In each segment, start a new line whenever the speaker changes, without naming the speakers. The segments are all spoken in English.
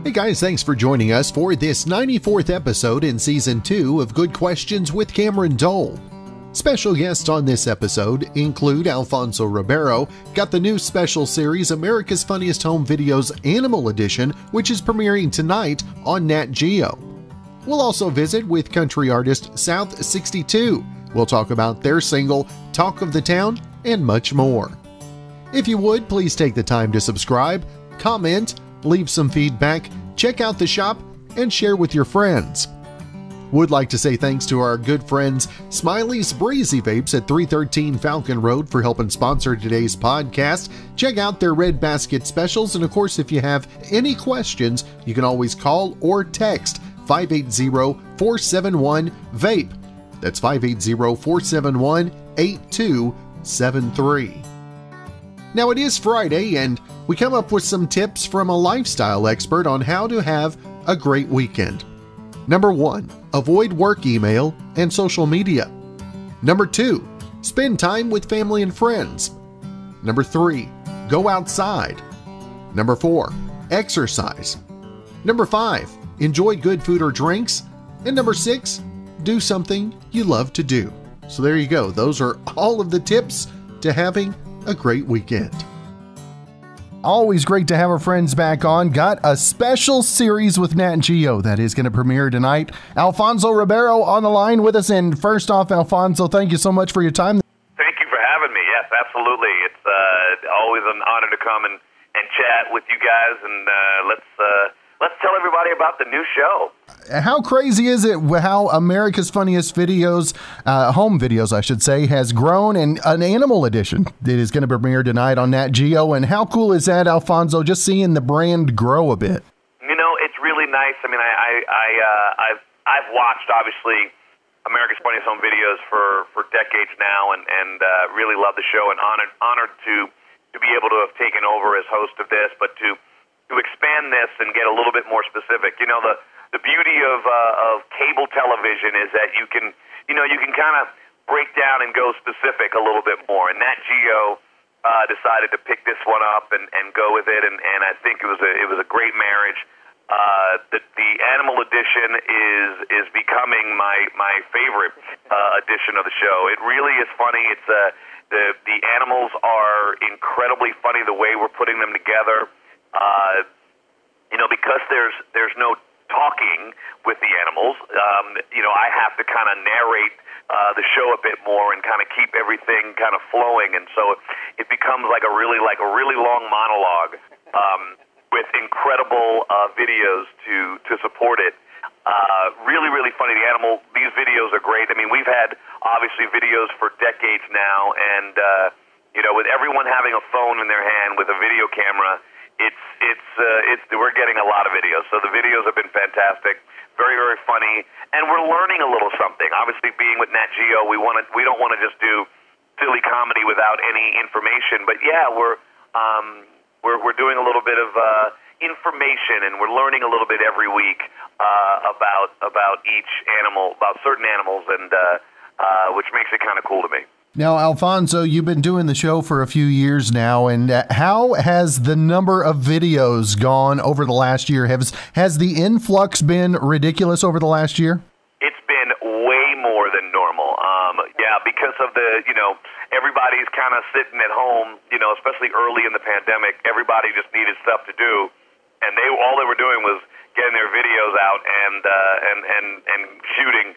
Hey guys, thanks for joining us for this 94th episode in Season 2 of Good Questions with Cameron Dole. Special guests on this episode include Alfonso Ribeiro, got the new special series America's Funniest Home Videos Animal Edition, which is premiering tonight on Nat Geo. We'll also visit with country artist South 62. We'll talk about their single, Talk of the Town, and much more. If you would, please take the time to subscribe, comment, leave some feedback, check out the shop, and share with your friends. Would like to say thanks to our good friends Smiley's Breezy Vapes at 313 Falcon Road for helping sponsor today's podcast. Check out their Red Basket specials, and of course, if you have any questions, you can always call or text 580-471-VAPE. That's 580-471-8273. Now it is Friday, and we come up with some tips from a lifestyle expert on how to have a great weekend. Number 1, avoid work email and social media. Number 2, spend time with family and friends. Number 3, go outside. Number 4, exercise. Number 5, enjoy good food or drinks. And number 6, do something you love to do. So there you go. Those are all of the tips to having a great weekend. Always great to have our friends back on. Got a special series with Nat Geo that is going to premiere tonight. Alfonso Ribeiro on the line with us. And first off, Alfonso, thank you so much for your time.
Thank you for having me. Yes, absolutely. It's always an honor to come and chat with you guys. And let's tell everybody about the new show.
How crazy is it how America's Funniest Videos, home videos, I should say, has grown, and an animal edition that is going to premiere tonight on Nat Geo. And how cool is that, Alfonso, just seeing the brand grow a bit?
You know, it's really nice. I mean, I've watched, obviously, America's Funniest Home Videos for decades now, and really love the show, and honored to be able to have taken over as host of this, but to expand this and get a little bit more specific. You know, the beauty of cable television is that you can kind of break down and go specific a little bit more. And Nat Geo decided to pick this one up and go with it, and I think it was a great marriage. The animal edition is becoming my favorite edition of the show. It really is funny. It's the animals are incredibly funny the way we're putting them together. Because there's no talking with the animals, I have to kind of narrate the show a bit more and kind of keep everything kind of flowing, and so it becomes like a really long monologue with incredible videos to support it. Really funny. These videos are great. I mean, we've had obviously videos for decades now, and with everyone having a phone in their hand with a video camera, we're getting a lot of videos. So the videos have been fantastic, very funny, and we're learning a little something. Obviously, being with Nat Geo, we don't want to just do silly comedy without any information. But yeah, we're doing a little bit of information, and we're learning a little bit every week about each animal, about certain animals, and which makes it kind of cool to me.
Now, Alfonso, you've been doing the show for a few years now, and how has the number of videos gone over the last year? Has the influx been ridiculous over the last year?
It's been way more than normal. Because of everybody's kind of sitting at home, especially early in the pandemic, everybody just needed stuff to do, and all they were doing was getting their videos out and shooting.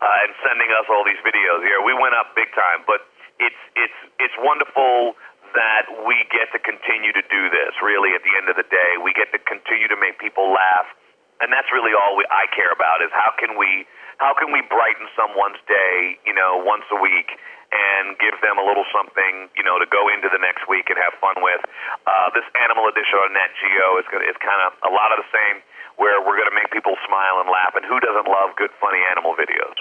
And sending us all these videos. Yeah, we went up big time, but it's wonderful that we get to continue to do this. Really, at the end of the day, we get to continue to make people laugh, and that's really all I care about is how can we brighten someone's day, once a week, and give them a little something, to go into the next week and have fun with. This animal edition on Nat Geo is kind of a lot of the same, where we're going to make people smile and laugh, and who doesn't love good, funny animal videos?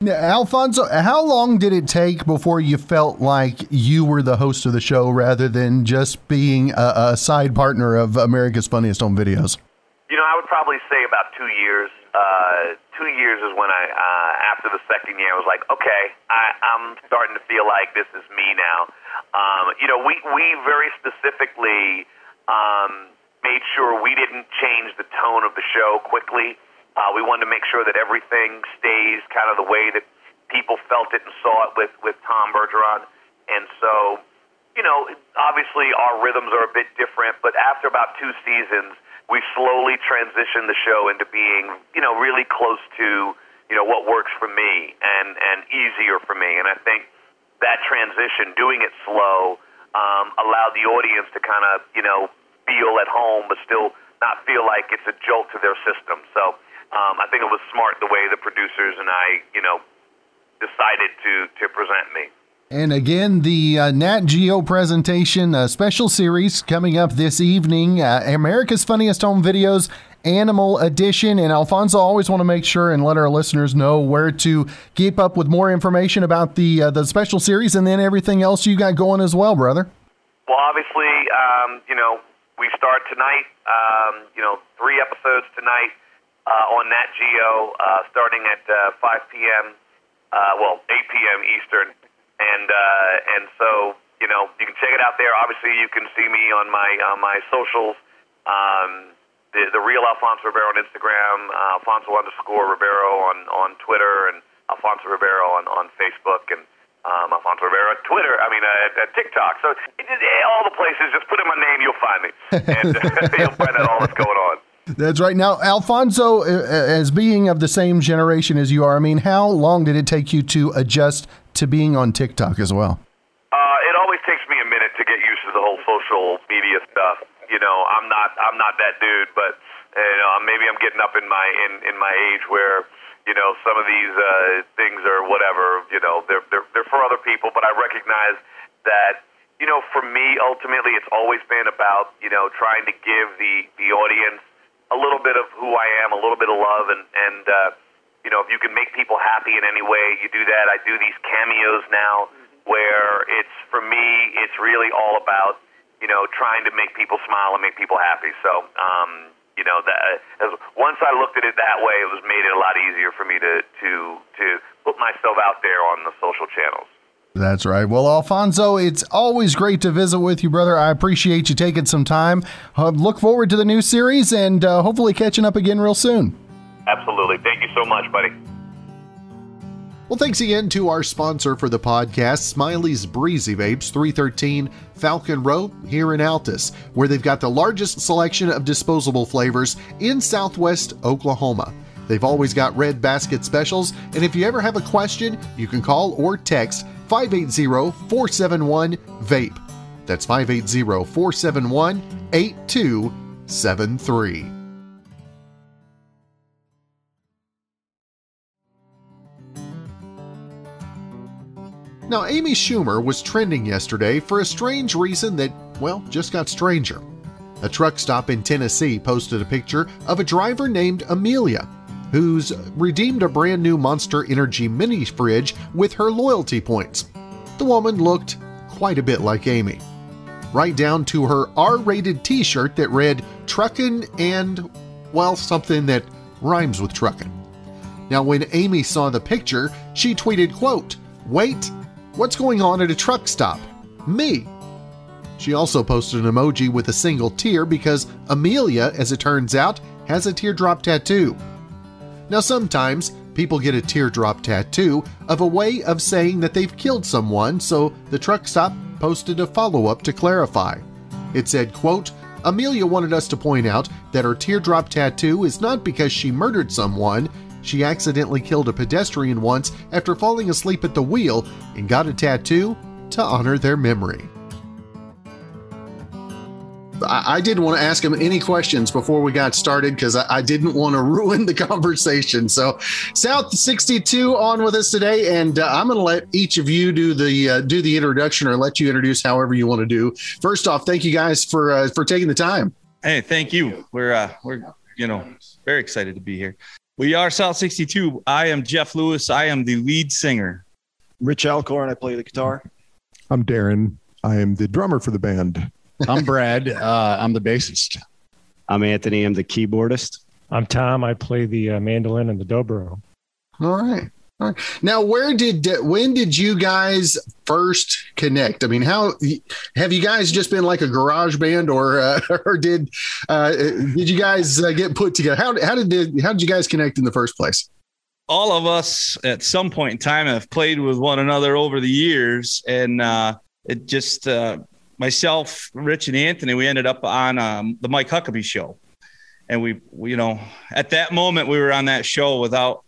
Now, Alfonso, how long did it take before you felt like you were the host of the show rather than just being a side partner of America's Funniest Home Videos?
I would probably say about 2 years. 2 years is when after the second year, I was like, okay, I'm starting to feel like this is me now. We very specifically made sure we didn't change the tone of the show quickly. We wanted to make sure that everything stays kind of the way that people felt it and saw it with Tom Bergeron. And so, obviously our rhythms are a bit different, but after about 2 seasons, we slowly transitioned the show into being, really close to, what works for me and easier for me. And I think that transition, doing it slow, allowed the audience to kind of, feel at home, but still not feel like it's a jolt to their system. So I think it was smart the way the producers and I, decided to present me.
And again, the Nat Geo presentation, special series coming up this evening, America's Funniest Home Videos, Animal Edition. And Alfonso, always want to make sure and let our listeners know where to keep up with more information about the special series and then everything else you got going as well, brother.
Well, obviously, we start tonight, 3 episodes tonight on Nat Geo, starting at 5 p.m., 8 p.m. Eastern. And so, you can check it out there. Obviously, you can see me on my socials, the real Alfonso Ribeiro on Instagram, Alfonso_Ribeiro on Twitter, and Alfonso Ribeiro on Facebook, and Alfonso Ribeiro at Twitter, at TikTok. So all the places, just put in my name, you'll find me. And you'll find out all that's going on.
That's right. Now, Alfonso, as being of the same generation as you are, how long did it take you to adjust to being on TikTok as well?
It always takes me a minute to get used to the whole social media stuff. I'm not that dude, but maybe I'm getting up in my age where some of these things are whatever. They're for other people, but I recognize that for me, ultimately, it's always been about trying to give the audience a little bit of who I am, a little bit of love, and if you can make people happy in any way, you do that. I do these cameos now where for me, it's really all about, trying to make people smile and make people happy. So, once I looked at it that way, it was made it a lot easier for me to put myself out there on the social channels.
That's right. Well, Alfonso, it's always great to visit with you, brother. I appreciate you taking some time. Look forward to the new series and hopefully catching up again real soon.
Absolutely. Thank you so much, buddy.
Well, thanks again to our sponsor for the podcast, Smiley's Breezy Vapes, 313 Falcon Road here in Altus, where they've got the largest selection of disposable flavors in Southwest Oklahoma. They've always got red basket specials, and if you ever have a question, you can call or text 580-471-VAPE. That's 580-471-8273. Now, Amy Schumer was trending yesterday for a strange reason that, just got stranger. A truck stop in Tennessee posted a picture of a driver named Amelia, who's redeemed a brand new Monster Energy mini fridge with her loyalty points. The woman looked quite a bit like Amy, right down to her R-rated t-shirt that read "Truckin' and, something that rhymes with truckin'." Now, when Amy saw the picture, she tweeted, quote, "Wait, what's going on at a truck stop? Me." She also posted an emoji with a single tear because Amelia, as it turns out, has a teardrop tattoo. Now, sometimes people get a teardrop tattoo of a way of saying that they've killed someone, so the truck stop posted a follow-up to clarify. It said, quote, "Amelia wanted us to point out that her teardrop tattoo is not because she murdered someone. She accidentally killed a pedestrian once after falling asleep at the wheel and got a tattoo to honor their memory." I didn't want to ask him any questions before we got started because I didn't want to ruin the conversation. So South 62 on with us today, and I'm going to let each of you do the introduction, or let you introduce however you want to do. First off, thank you guys for taking the time.
Hey, thank you. We're very excited to be here. We are South 62. I am Jeff Lewis. I am the lead singer.
Rich Alcorn. I play the guitar.
I'm Darren. I am the drummer for the band.
I'm Brad. I'm the bassist.
I'm Anthony. I'm the keyboardist.
I'm Tom. I play the mandolin and the dobro.
All right. All right. Now, when did you guys first connect? I mean, how have you guys just been like a garage band, or did you guys get put together? How did you guys connect in the first place?
All of us at some point in time have played with one another over the years, and it just myself, Rich, and Anthony, we ended up on the Mike Huckabee show, and we at that moment we were on that show without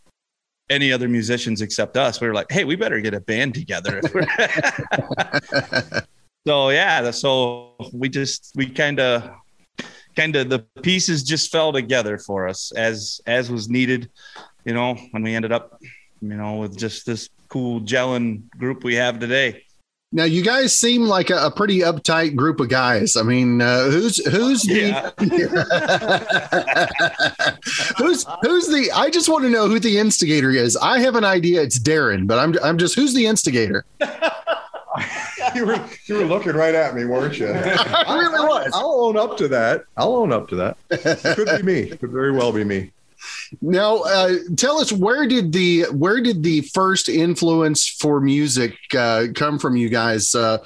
any other musicians except us. We were like, hey, we better get a band together. So we kind of the pieces just fell together for us as was needed, when we ended up, with just this cool gelling group we have today.
Now, you guys seem like a pretty uptight group of guys. I mean, who's the I just want to know who the instigator is. I have an idea. It's Darren, but I'm just, who's the instigator?
You were looking right at me, weren't you?
I really was.
I'll own up to that. It could be me. It could very well be me.
Now, tell us, where did the first influence for music come from, you guys? I'll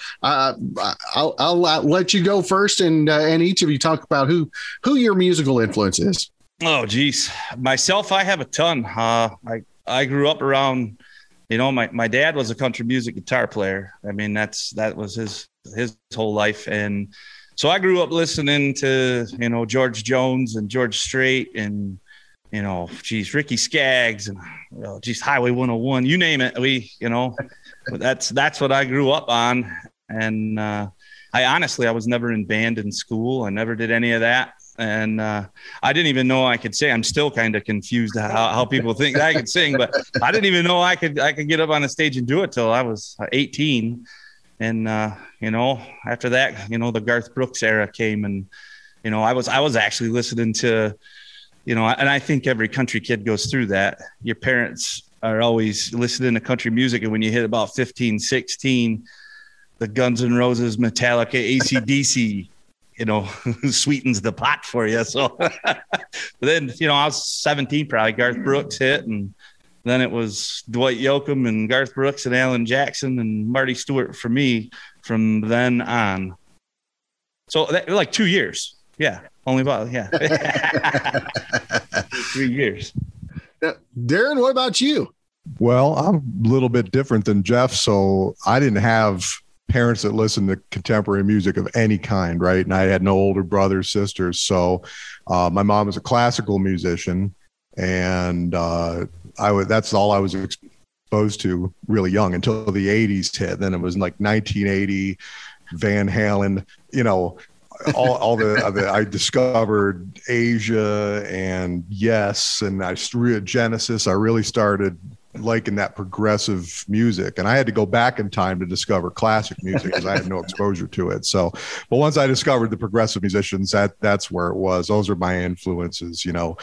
let you go first, and each of you talk about who your musical influence is.
Oh, geez, myself, I have a ton. I grew up around, my dad was a country music guitar player. I mean, that was his whole life, and so I grew up listening to George Jones and George Strait and Ricky Skaggs and Highway 101, you name it. That's what I grew up on. And I was never in band in school. I never did any of that. And I didn't even know I could sing. I'm still kind of confused how people think I could sing, but I didn't even know I could get up on the stage and do it till I was 18. And after that, the Garth Brooks era came, and I was actually listening to, and I think every country kid goes through that. Your parents are always listening to country music, and when you hit about 15, 16, the Guns N' Roses, Metallica, AC/DC, sweetens the pot for you. So but then, I was 17, probably Garth Brooks hit, and then it was Dwight Yoakam and Garth Brooks and Alan Jackson and Marty Stewart for me from then on. So that like 2 years. Yeah. Only about, 3 years.
Darren, what about you?
Well, I'm a little bit different than Jeff. So I didn't have parents that listened to contemporary music of any kind, right? And I had no older brothers, sisters. So my mom was a classical musician, and that's all I was exposed to really young until the 80s hit. Then it was like 1980, Van Halen, all the I discovered Asia and Yes, and Genesis. I really started liking that progressive music, and I had to go back in time to discover classic music because I had no exposure to it. So, but once I discovered the progressive musicians, that's where it was. Those are my influences, Rod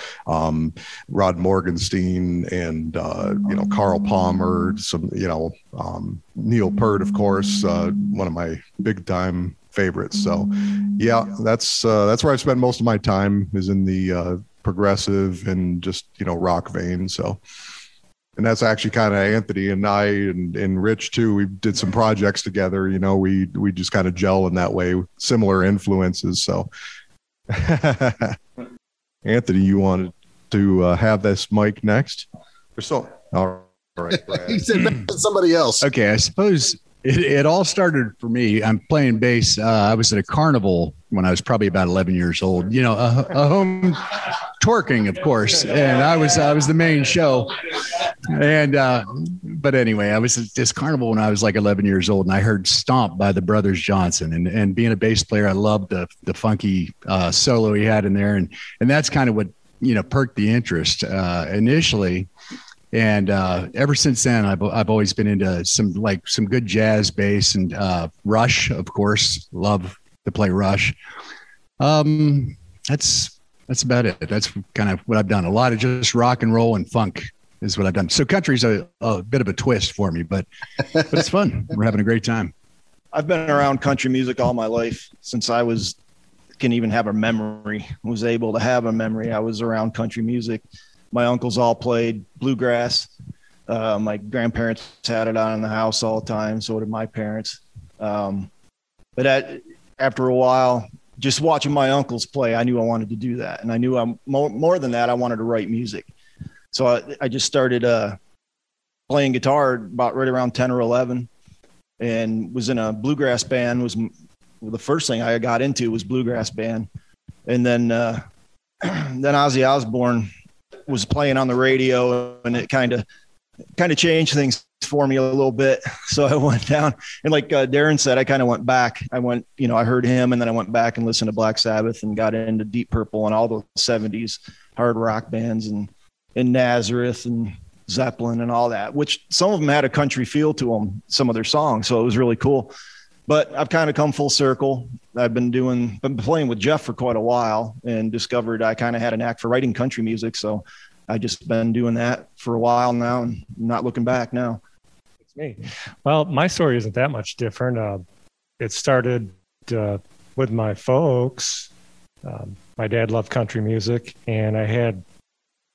Morgenstein and Carl Palmer, some Neil Peart, of course, one of my big time favorites. So yeah, that's where I spend most of my time, is in the progressive and just rock vein. So, and that's actually kind of Anthony and I and Rich too. We did some projects together. We just kind of gel in that way, similar influences. So Anthony, you wanted to have this mic next or so? All right, Brad.
He said somebody else.
Okay, I suppose it all started for me. I'm playing bass. I was at a carnival when I was probably about 11 years old, a home twerking, of course. And I was the main show. And, but anyway, I was at this carnival when I was like 11 years old, and I heard Stomp by the Brothers Johnson, and being a bass player, I loved the funky solo he had in there. And that's kind of what, perked the interest initially. And ever since then, I've always been into some good jazz bass, and Rush, of course, love to play Rush. That's about it. That's kind of what I've done. A lot of just rock and roll and funk is what I've done. So country's a bit of a twist for me, but it's fun. We're having a great time.
I've been around country music all my life since I can even have a memory, was able to have a memory. I was around country music. My uncles all played bluegrass, My grandparents had it on in the house all the time. So did my parents. But after a while, just watching my uncles play, I knew I wanted to do that. And I knew more than that, I wanted to write music. So I just started playing guitar about right around 10 or 11 and was in a bluegrass band. The first thing I got into was bluegrass band. And then Ozzy Osbourne was playing on the radio, and it kind of changed things for me a little bit. So I went down, and like Darren said, I kind of went back. I heard him, and then I went back and listened to Black Sabbath and got into Deep Purple and all the 70s hard rock bands and Nazareth and Zeppelin and all that, which some of them had a country feel to them, some of their songs. So it was really cool. But I've kind of come full circle. I've been playing with Jeff for quite a while and discovered I kind of had a knack for writing country music. So I just been doing that for a while now and not looking back now.
It's me. Well, my story isn't that much different. It started with my folks. My dad loved country music, and I had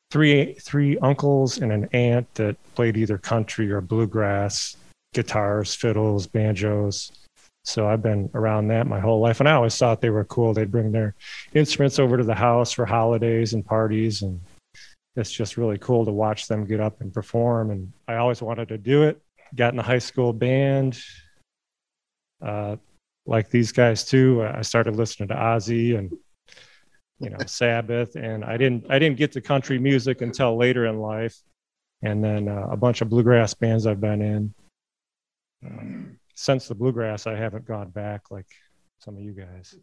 three uncles and an aunt that played either country or bluegrass, guitars, fiddles, banjos. So I've been around that my whole life, and I always thought they were cool. They'd bring their instruments over to the house for holidays and parties, and it's just really cool to watch them get up and perform. And I always wanted to do it. Got in a high school band, like these guys too. I started listening to Ozzy and Sabbath, and I didn't get to country music until later in life, and then a bunch of bluegrass bands I've been in. Since the bluegrass, I haven't gone back like some of you guys.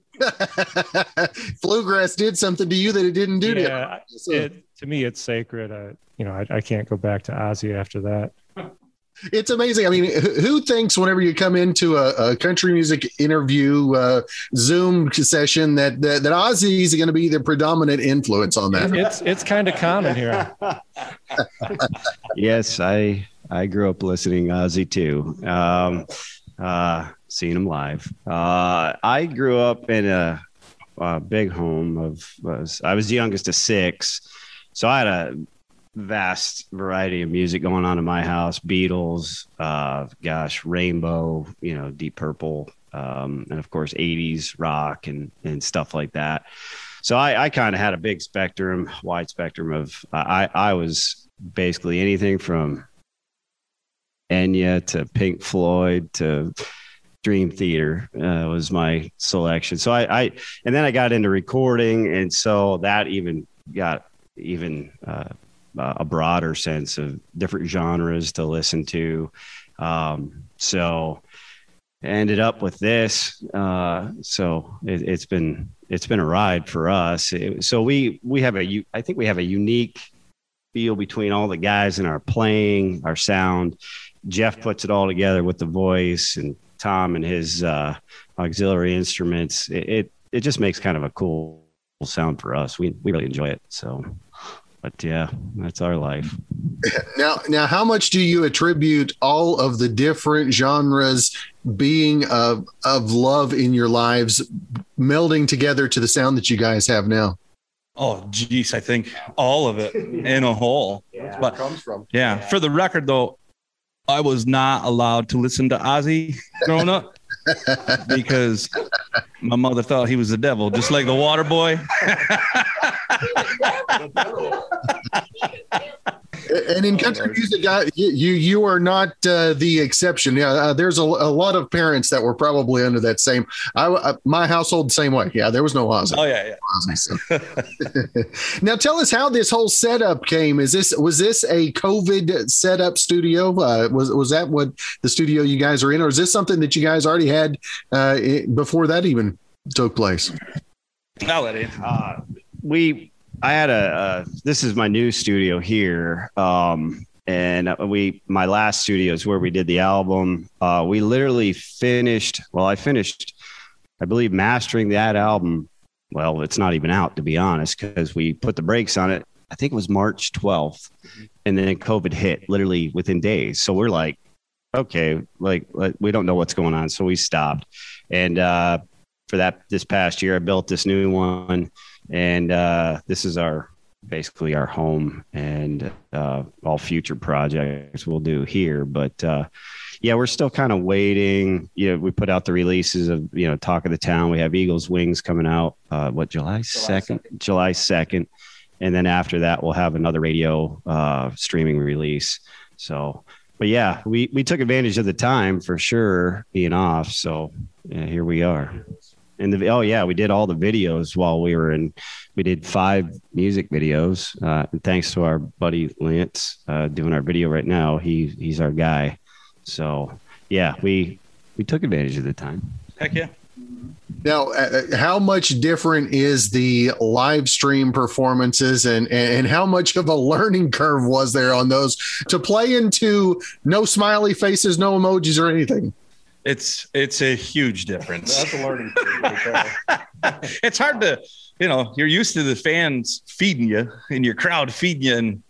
Bluegrass did something to you that it didn't do
to you. To me, it's sacred. I can't go back to Ozzy after that.
It's amazing. I mean, who thinks whenever you come into a country music interview Zoom session that Ozzy is going to be the predominant influence on that?
It's kind of common here.
Yes, I grew up listening Ozzy too. Seeing him live. I grew up in a big home I was the youngest of 6, so I had a vast variety of music going on in my house. Beatles, Rainbow, Deep Purple, and of course 80s rock and stuff like that. So I kind of had a wide spectrum of I was basically anything from Enya to Pink Floyd to Dream Theater was my selection. So and then I got into recording, and so that even got a broader sense of different genres to listen to. So I ended up with this. So it's been a ride for us. So I think we have a unique feel between all the guys in our playing, our sound. Jeff puts it all together with the voice, and Tom and his auxiliary instruments. It just makes kind of a cool sound for us. We really enjoy it. So, but yeah, that's our life.
Now, how much do you attribute all of the different genres being of love in your lives, melding together to the sound that you guys have now?
Oh, geez, I think all of it in a whole.
That's
but
where it comes from.
Yeah, for the record, though, I was not allowed to listen to Ozzy growing up because my mother thought he was the devil, just like the water boy.
And in country music, you are not the exception. Yeah, there's a lot of parents that were probably under that same. My household, same way. Yeah, there was no Ozzy.
Oh yeah.
Ozzy, so. Now, tell us how this whole setup came. Was this a COVID setup studio? Was that what the studio you guys are in, or is this something that you guys already had before that even took place?
I'll let it.
I had this is my new studio here. And my last studio is where we did the album. We literally I finished, I believe, mastering that album. Well, it's not even out, to be honest, because we put the brakes on it. I think it was March 12th. And then COVID hit literally within days. So we're like, okay, like we don't know what's going on. So we stopped. And for this past year, I built this new one. And this is our basically our home, and all future projects we'll do here. But yeah, we're still kind of waiting. We put out the releases of, Talk of the Town. We have Eagles Wings coming out, July 2nd? July 2nd. And then after that, we'll have another radio streaming release. So, but yeah, we took advantage of the time for sure being off. So yeah, here we are. And we did all the videos while we were in. We did 5 music videos. And thanks to our buddy Lance doing our video right now. He's our guy. So yeah, we took advantage of the time.
Heck yeah.
Now, how much different is the live stream performances, and how much of a learning curve was there on those to play into no smiley faces, no emojis or anything?
It's a huge difference.
That's a learning curve.
It's hard to, you're used to the fans feeding you and your crowd feeding you, and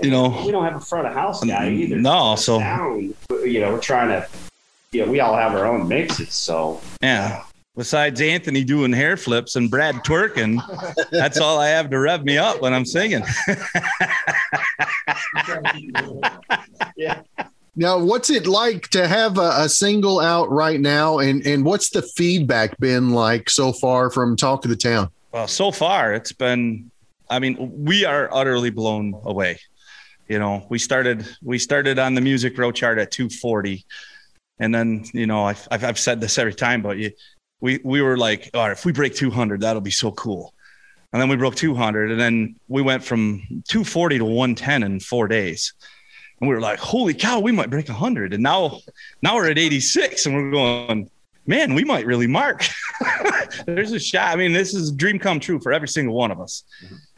we don't have a front of house guy either.
No, so
sound, we're trying to. We all have our own mixes, so
yeah. Besides Anthony doing hair flips and Brad twerking, that's all I have to rev me up when I'm singing.
Yeah.
Now, what's it like to have a single out right now, and what's the feedback been like so far from Talk of the Town?
Well, so far it's been, we are utterly blown away. We started on the Music Row chart at 240. And then, I've said this every time, but we were like, all right, if we break 200, that'll be so cool. And then we broke 200, and then we went from 240 to 110 in 4 days. And we were like, holy cow, we might break 100. And now we're at 86, and we're going, man, we might really mark. There's a shot. This is a dream come true for every single one of us.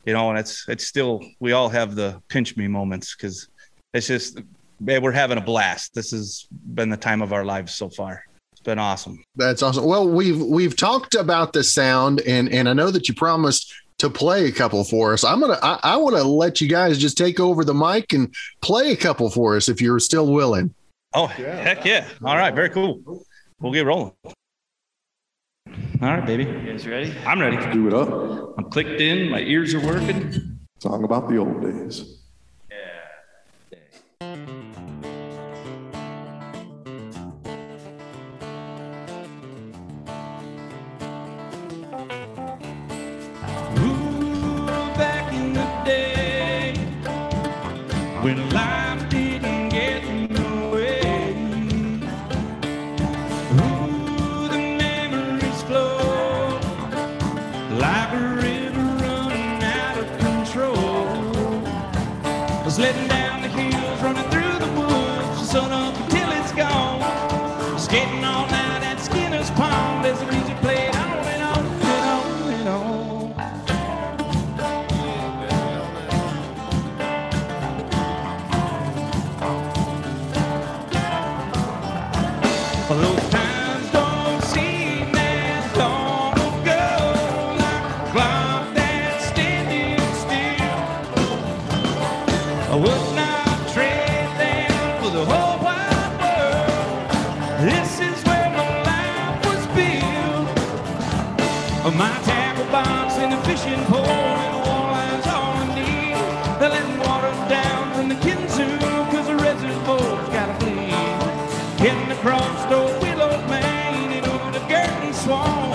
And it's still, we all have the pinch me moments, because it's just, man, we're having a blast. This has been the time of our lives so far. It's been awesome.
That's awesome. Well, we've talked about the sound, and I know that you promised to play a couple for us. I want to let you guys just take over the mic and play a couple for us if you're still willing.
Oh, heck yeah. All right. Very cool. We'll get rolling. All right, baby.
You guys ready?
I'm ready.
Do it up.
I'm clicked in. My ears are working.
Song about the old days.
When life didn't get in the way, ooh, the memories flow like a river running out of control. I was letting down the hills, running through the woods, the sun up until it's gone. Skating all night at Skinner's Pond as the music played on and on and on and on. Those times don't seem as long ago, like a clock that's standing still. I would not trade them for the whole wide world. This is where my life was built. My tackle box and a fishing pole and a walleyes all I need. They're letting water down from the Kinzoo, 'cause the reservoir's gotta clean. Getting across the Willow Main and over the Gertie Swamp.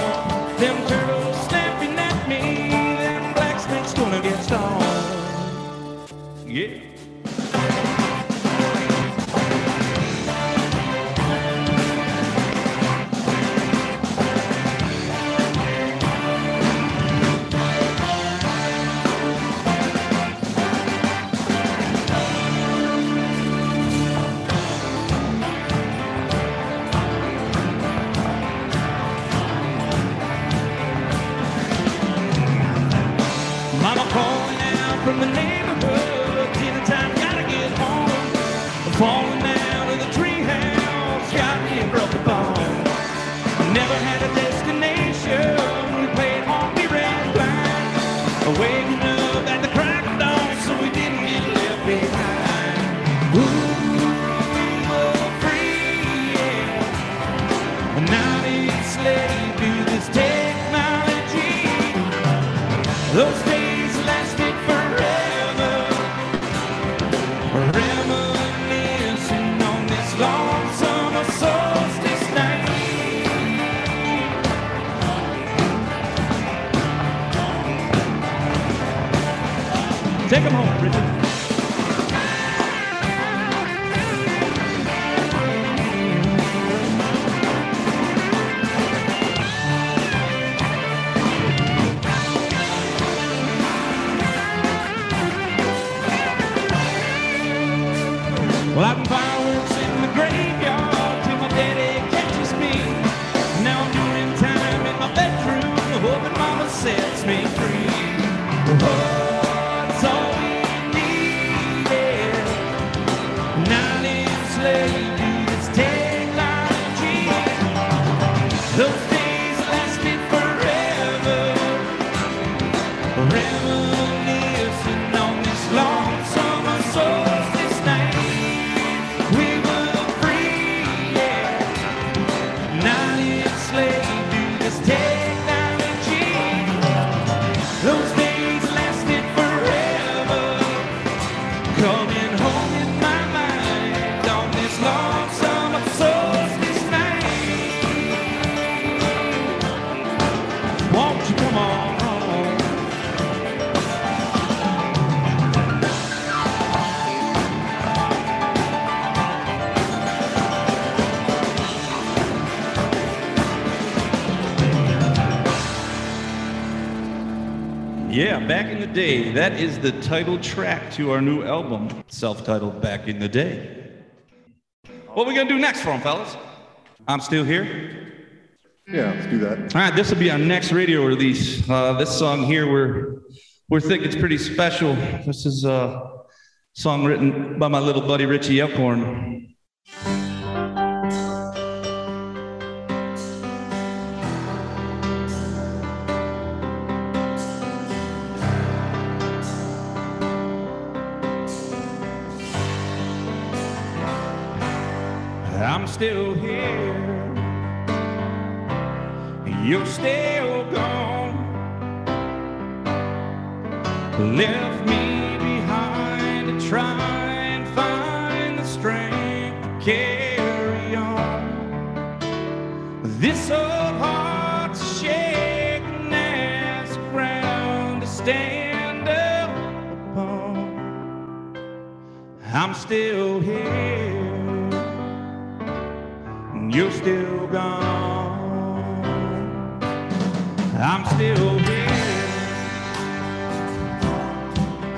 Them turtles snapping at me, them black snakes gonna get stoned. Yeah. Mama calling out from the neighborhood, dinner time, gotta get home. I'm falling out of the treehouse, got me a broken bone. Never had a destination, we played honky red blind. Waking up at the crack of dawn, so we didn't get left behind. Ooh, we were free, yeah. Not enslaved to this technology. Those days lasted Take them home, Richard. Well, I can fireworks in the graveyard till my daddy catches me. Now I'm doing time in my bedroom, hoping mama sets me free. Oh, it's all we needed. 9 enslaved dudes, technology. Those days lasted forever. Reminiscing on this long summer solstice night. We were free, yeah. 9 enslaved dudes, technology. Those days lasted forever. Coming home in my mind on this long summer solstice night. Won't you come on home?
Yeah, Back in the Day. That is the title track to our new album, self-titled Back in the Day. What are we going to do next for them, fellas? I'm still here.
Yeah, let's do that.
All right, this will be our next radio release. This song here, we're thinking it's pretty special. This is a song written by my little buddy Richie Elkhorn.
I'm still here. You're still gone. Left me behind to try and find the strength to carry on. This old heart's shaking as the ground to stand up upon. I'm still here. You're still gone. I'm still here.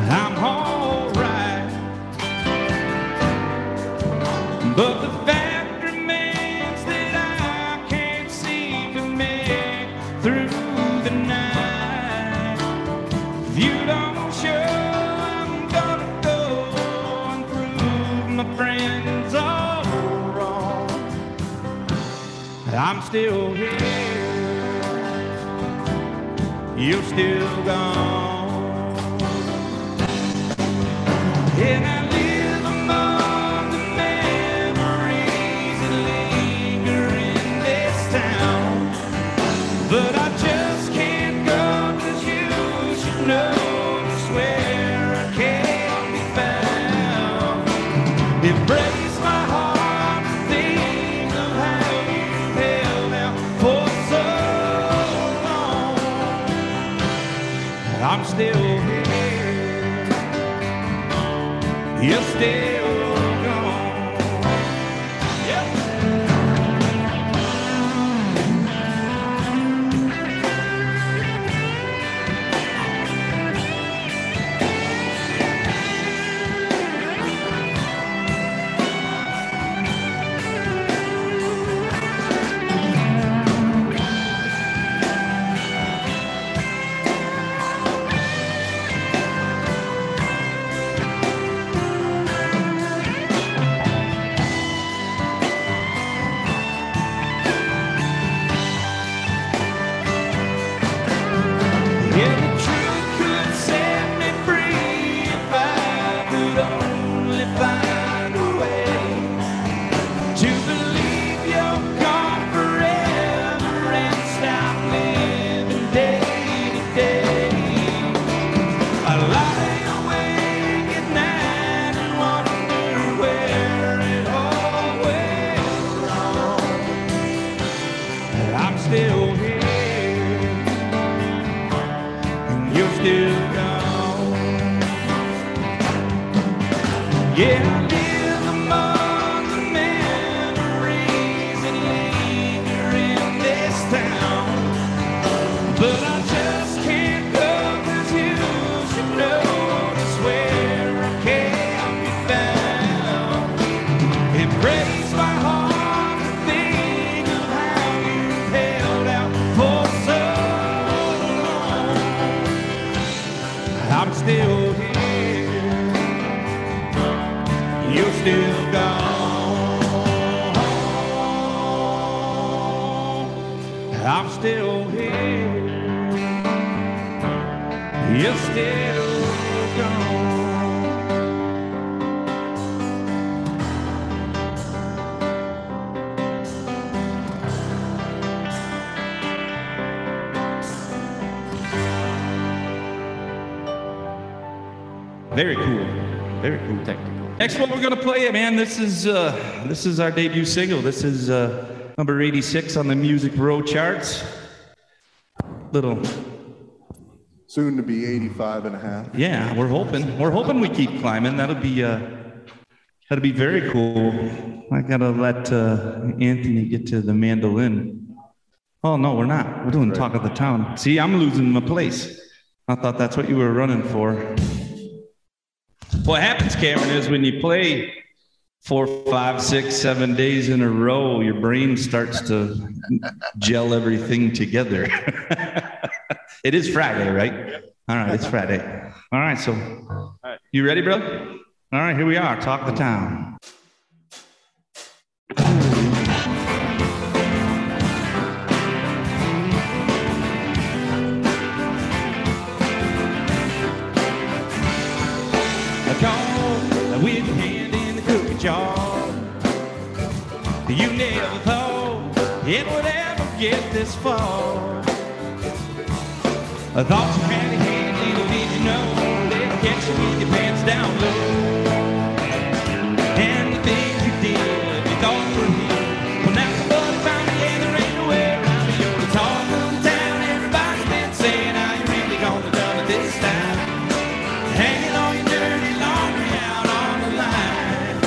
I'm all right. But the fact remains that I can't seem to make through the night. If you don't show, I'm gonna go and prove my friends all wrong. I'm still here. You're still gone. And I live among the memories that linger in this town. But I just can't go, 'cause you should know just where I can be found. It breaks my heart to think of how you held out for so long. I'm still here. You're still gone. Yep. Yeah, the truth could set me free if I could only find a way to believe you're gone forever and stop living day to day. I lie awake at night and wonder where it all went wrong. I'm still here. You're still gone. Yeah, I live among the memories and linger in this town. But I just can't go 'cause you should notice where I can't be found. It breaks my heart to think of how you held out for so long. I'm still here, you're still gone. I'm still here, you're still gone.
Very cool. Very cool technical. Next one we're gonna play, man. This is our debut single. This is number 86 on the Music Row charts. Little.
Soon to be 85 and a half.
Yeah, we're hoping we keep climbing. That'll be very cool. I gotta let Anthony get to the mandolin. Oh no, we're not. We're doing Talk of the Town. See, I'm losing my place. I thought that's what you were running for. What happens, Cameron, is when you play 4, 5, 6, 7 days in a row, your brain starts to gel everything together. It is Friday, right? All right, it's Friday. All right, so you ready, bro? All right, here we are. Talk of the Town.
Gone with your hand in the cookie jar. You never thought it would ever get this far. I thought you had a hand, little did you know they'd catch you with your pants down low. And the things you did, you thought were here. Well, now somebody found you, yeah, there ain't no way around it. You're the talk of the town, everybody's been saying how you really gonna done it this time. Hanging on your dirty laundry out on the line.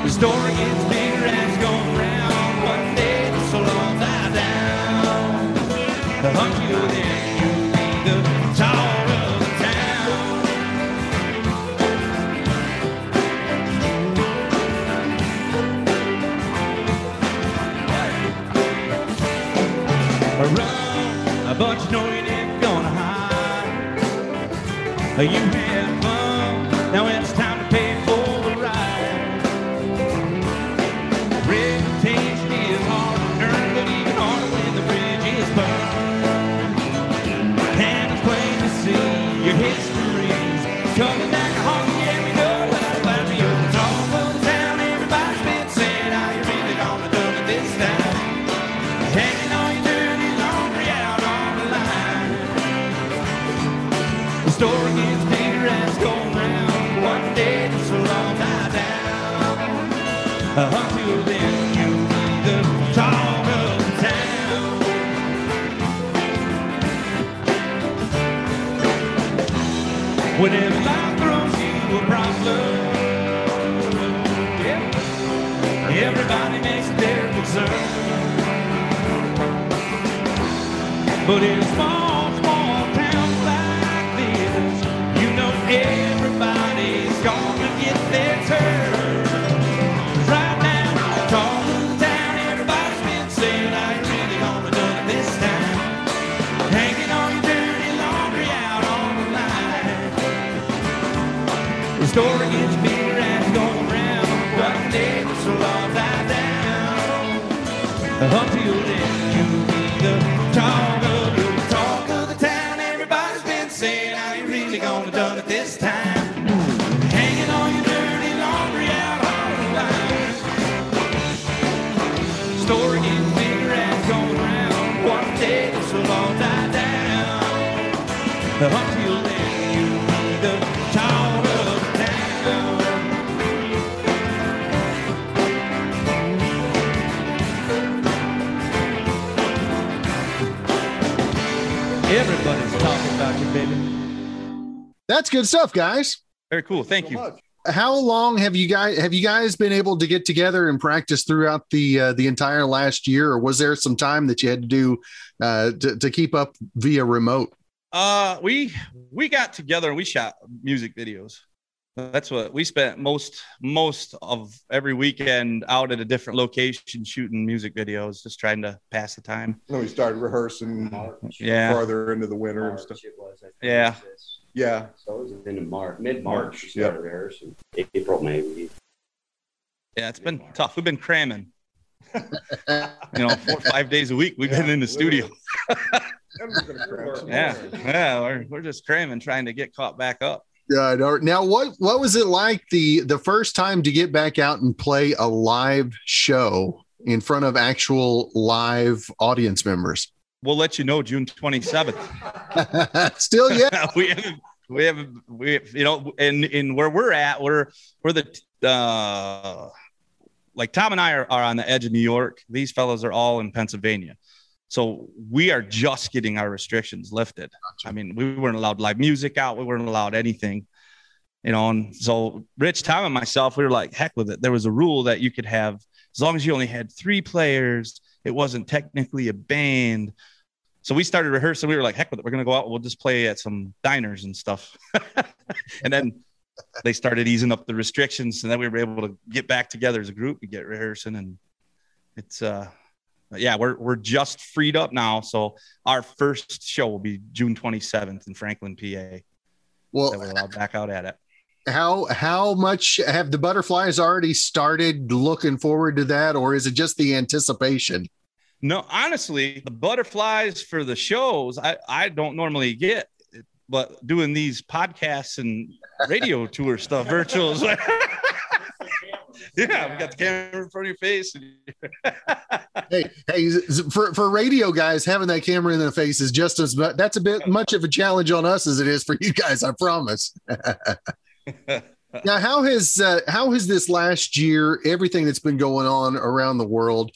The story gets bigger as it's going round. One day this will all die down. The hunt you then, you'll be the talk of the town. Run, but you know you're never gonna hide. You had fun, now it's time to pay for the ride. Reputation is hard to earn, but even harder when the bridge is burned. And it's plain to see your history's coming back home. Yeah, we know about you. You're the talk of the town, everybody's been saying how you really gonna do it this time. Hanging on your dirty laundry out on the line. The story gets bigger as it's going round. One day this will all die down. Until then, you'll be the talk of the town. Whenever life throws you a problem, yeah, everybody makes it their concern. But in small, small towns like this, you know everybody's gonna get their turn. Right now, talk of the town, everybody's been saying how you really gonna do it this time. Hanging on your dirty laundry out on the line. The story gets bigger as it's going round. One day this will all die down. Until then, you'll be the talk of the town. Everybody's been saying how you really gonna done it this time. Hanging on your dirty laundry out on the line. Story gets bigger as it's going round. One day this will all die down. Until then, you'll be the talk of the town. Everybody's talking about you, baby.
That's good stuff, guys.
Very cool. Thank you.
Much.
How long have you guys been able to get together and practice throughout the entire last year, or was there some time that you had to do to keep up via remote?
We got together and we shot music videos. That's what we spent most of every weekend out at a different location shooting music videos, just trying to pass the time.
Then we started rehearsing farther into the winter and stuff.
Yeah.
Yeah.
So it was in mid-March. We started rehearsing. April, maybe.
Yeah, it's been tough. We've been cramming. 4 or 5 days a week. We've been in the studio. We're just cramming, trying to get caught back up.
Yeah. Now, what was it like the first time to get back out and play a live show in front of actual live audience members?
We'll let you know June 27th.
Still, yeah.
we haven't, in where we're at, we're the like Tom and I are on the edge of New York. These fellows are all in Pennsylvania. So we are just getting our restrictions lifted. Gotcha. I mean, we weren't allowed live music out. We weren't allowed anything, and so Rich, Tom, and myself, we were like, heck with it. There was a rule that you could have, as long as you only had 3 players, it wasn't technically a band. So we started rehearsing. We were like, heck with it. We're going to go out. We'll just play at some diners and stuff. And then they started easing up the restrictions. And then we were able to get back together as a group and get rehearsing. And it's, we're just freed up now. So our first show will be June 27th in Franklin, PA.
Well,
that we're allowed back out at it.
How much have the Butterflies already started looking forward to that, or is it just the anticipation?
No, honestly, the Butterflies for the shows, I don't normally get, but doing these podcasts and radio tour stuff, virtuals. Yeah, we got the camera in front of your face.
hey, for radio guys, having that camera in their face is just as much. That's a bit much of a challenge on us as it is for you guys. I promise. Now, how has this last year, everything that's been going on around the world,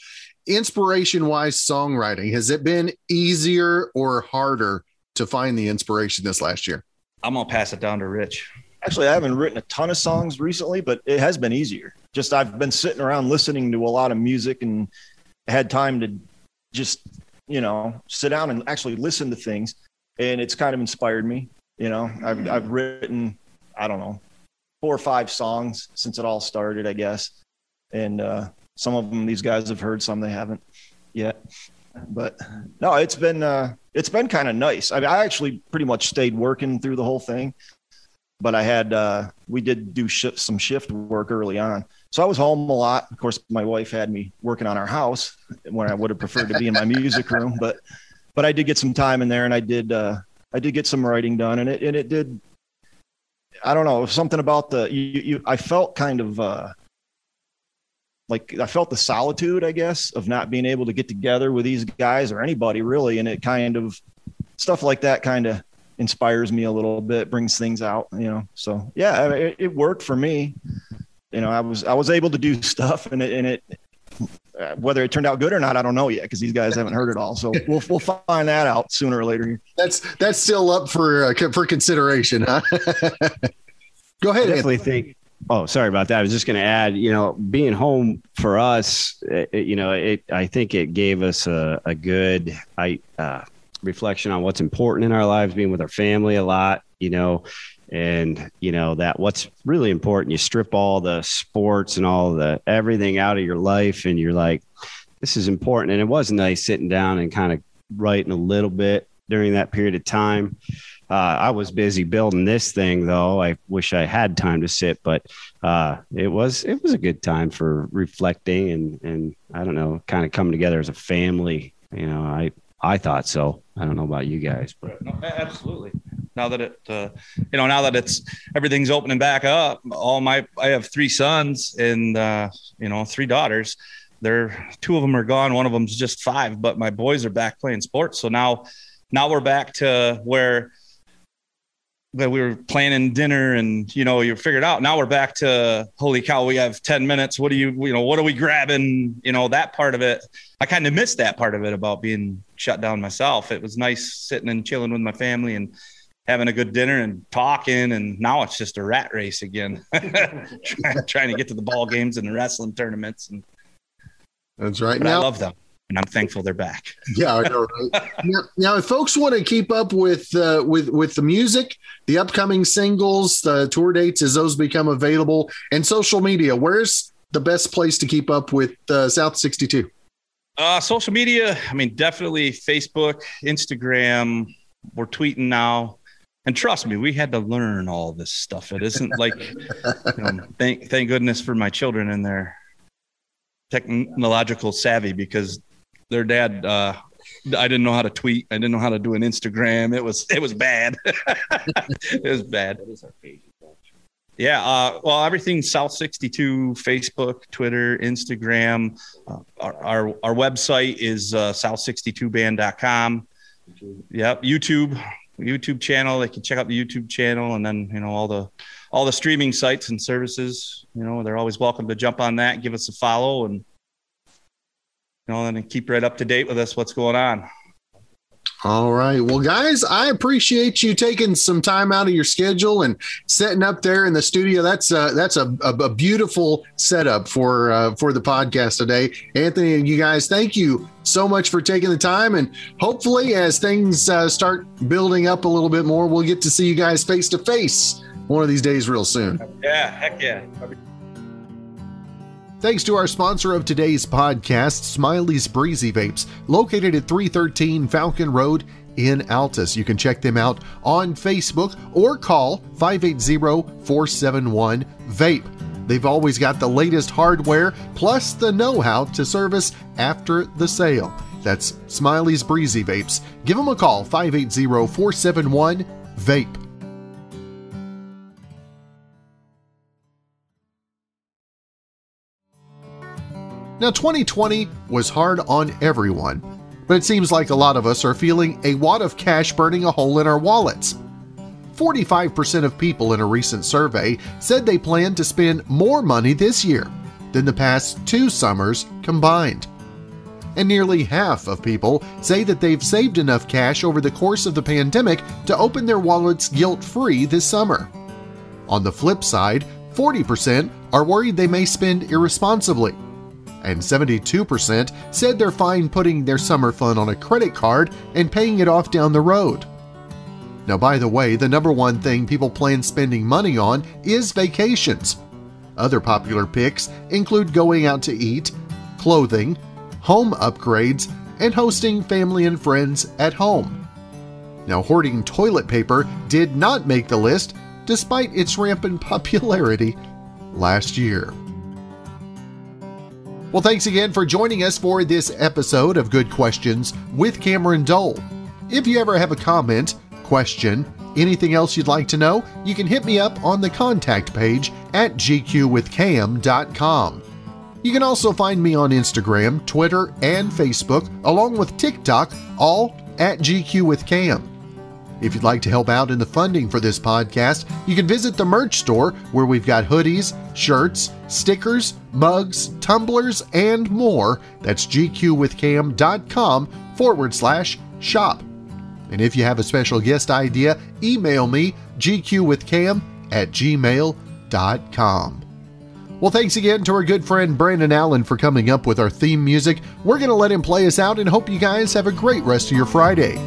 inspiration-wise, songwriting, has it been easier or harder to find the inspiration this last year?
I'm gonna pass it down to Rich.
Actually, I haven't written a ton of songs recently, but it has been easier. Just I've been sitting around listening to a lot of music and had time to just, sit down and actually listen to things. And it's kind of inspired me. I've written, I don't know, 4 or 5 songs since it all started, I guess. And some of them these guys have heard, some they haven't yet. But no, it's been kind of nice. I mean, I actually pretty much stayed working through the whole thing. But I had, we did do some shift work early on. So I was home a lot. Of course, my wife had me working on our house when I would have preferred to be in my music room, but I did get some time in there, and I did get some writing done, and it did, I don't know, something about I felt kind of, like I felt the solitude, I guess, of not being able to get together with these guys or anybody really. And it kind of, stuff like that kind of inspires me a little bit, brings things out, so yeah, it worked for me. I was able to do stuff, and it whether it turned out good or not, I don't know yet, because these guys haven't heard it all. So we'll find that out sooner or later.
That's still up for consideration, huh? Go ahead.
I definitely think. Oh, sorry about that. I was just going to add, being home for us, I think it gave us a good reflection on what's important in our lives, being with our family a lot, and that what's really important. You strip all the sports and all the everything out of your life, and you're like, this is important. And it was nice sitting down and kind of writing a little bit during that period of time. I was busy building this thing, though. I wish I had time to sit, but it was a good time for reflecting and I don't know, kind of coming together as a family. I thought so. I don't know about you guys, but
no, absolutely. Now that it's everything's opening back up, I have 3 sons and 3 daughters. 2 of them are gone. One of them's just 5, but my boys are back playing sports. So now we're back to where we were planning dinner and, you figured out. Now we're back to, holy cow, we have 10 minutes. What are we grabbing? That part of it. I kind of missed that part of it about being shut down myself. It was nice sitting and chilling with my family and having a good dinner and talking, and now it's just a rat race again. Trying to get to the ball games and the wrestling tournaments. And
that's right.
But
now,
I love them, and I'm thankful they're back.
Yeah, I know, right? now, if folks want to keep up with the music, the upcoming singles, the tour dates as those become available, and social media, where's the best place to keep up with South 62?
Social media, I mean, definitely Facebook, Instagram. We're tweeting now. And trust me, we had to learn all this stuff. It isn't like, thank goodness for my children and their technological savvy, because their dad, I didn't know how to tweet. I didn't know how to do an Instagram. It was bad. It was bad. That is our page. Yeah. Well, everything South 62, Facebook, Twitter, Instagram. Our website is south62band.com. Yep. YouTube channel. They can check out the YouTube channel, and then, all the streaming sites and services, they're always welcome to jump on that and give us a follow, and, and keep right up to date with us, what's going on.
All right. Well, guys, I appreciate you taking some time out of your schedule and setting up there in the studio. That's a beautiful setup for the podcast today. Anthony and you guys, thank you so much for taking the time. And hopefully, as things start building up a little bit more, we'll get to see you guys face to face one of these days real soon.
Yeah, heck yeah.
Thanks to our sponsor of today's podcast, Smiley's Breezy Vapes, located at 313 Falcon Road in Altus. You can check them out on Facebook or call 580-471-VAPE. They've always got the latest hardware plus the know-how to service after the sale. That's Smiley's Breezy Vapes. Give them a call, 580-471-VAPE. Now, 2020 was hard on everyone, but it seems like a lot of us are feeling a wad of cash burning a hole in our wallets. 45% of people in a recent survey said they plan to spend more money this year than the past 2 summers combined. And nearly half of people say that they've saved enough cash over the course of the pandemic to open their wallets guilt-free this summer. On the flip side, 40% are worried they may spend irresponsibly. And 72% said they're fine putting their summer fun on a credit card and paying it off down the road. Now, by the way, the number one thing people plan spending money on is vacations. Other popular picks include going out to eat, clothing, home upgrades, and hosting family and friends at home. Now, hoarding toilet paper did not make the list, despite its rampant popularity last year. Well, thanks again for joining us for this episode of Good Questions with Cameron Dole. If you ever have a comment, question, anything else you'd like to know, you can hit me up on the contact page at gqwithcam.com. You can also find me on Instagram, Twitter, and Facebook, along with TikTok, all at gqwithcam. If you'd like to help out in the funding for this podcast, you can visit the merch store where we've got hoodies, shirts, stickers, mugs, tumblers, and more. That's gqwithcam.com/shop. And if you have a special guest idea, email me, gqwithcam@gmail.com. Well, thanks again to our good friend Brandon Allen for coming up with our theme music. We're going to let him play us out and hope you guys have a great rest of your Friday.